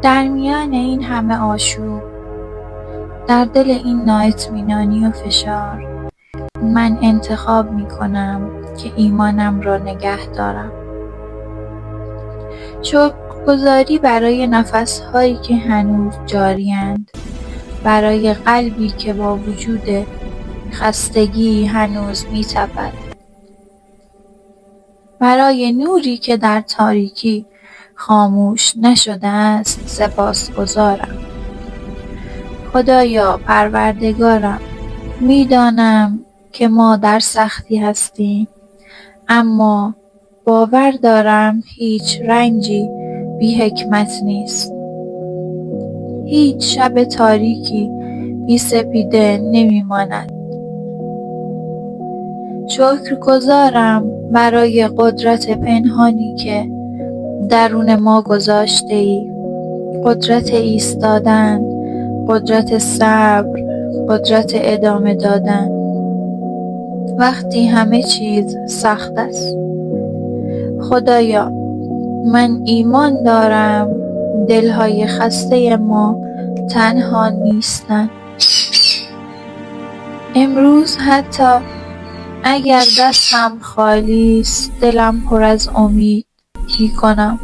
در میان این همه آشوب، در دل این نااطمینانی و فشار، من انتخاب می‌کنم که ایمانم را نگه دارم. شکرگزاری برای نفس‌هایی که هنوز جاری‌اند، برای قلبی که با وجود خستگی هنوز می‌تپد، برای نوری که در تاریکی خاموش نشده است سپاسگزارم. خدایا پروردگارم، می‌دانم که ما در سختی هستیم، اما باور دارم هیچ رنجی بی حکمت نیست. هیچ شب تاریکی بی سپیده نمی‌ماند. شکرگزارم برای قدرت پنهانی که درون ما گذاشته‌ای، قدرت ایستادن، قدرت صبر، قدرت ادامه دادن وقتی همه چیز سخت است. خدایا، من ایمان دارم دلهای خسته ما تنها نیستند. امروز حتی اگر دستم خالی است، دلم پر از امید می‌کنم.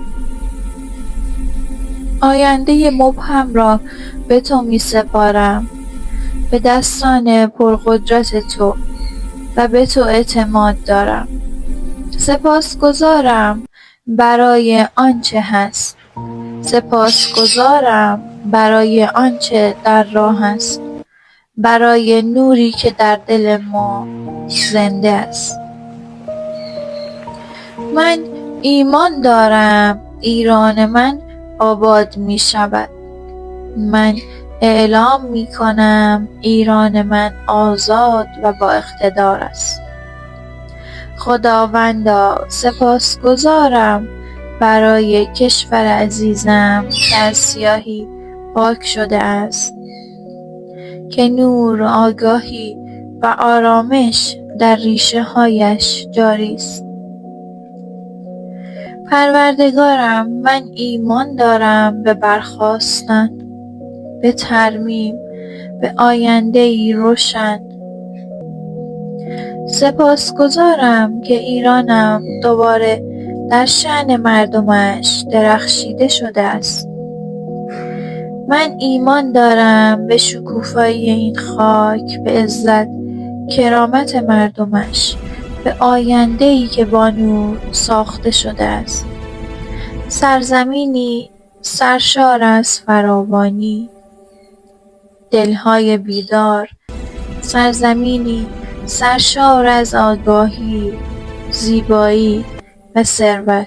آینده مبهم را به تو می‌سپارم، به دستان پرقدرت تو، و به تو اعتماد دارم. سپاسگزارم برای آنچه هست. سپاسگزارم برای آنچه در راه است، برای نوری که در دل ما زنده است. من ایمان دارم ایران من آباد می شود. من اعلام می کنم ایران من آزاد و با اقتدار است. خداوندا، سپاسگزارم برای کشور عزیزم که از سیاهی پاک شده است، که نور، آگاهی و آرامش در ریشه هایش جاری است. پروردگارم، من ایمان دارم به برخاستن، به ترمیم، به آینده‌ای روشن. سپاسگزارم که ایرانم دوباره در شأن مردمش درخشیده شده است. من ایمان دارم به شکوفایی این خاک، به عزت، کرامت مردمش، به آینده‌ای که با نور ساخته شده است. سرزمینی سرشار از فراوانی، دلهای بیدار، سرزمینی سرشار از آگاهی، زیبایی و ثروت.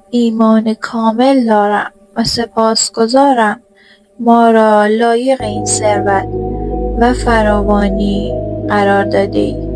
ایمان کامل دارم و سپاسگزارم ما را لایق این ثروت و فراوانی قرار داده‌ای.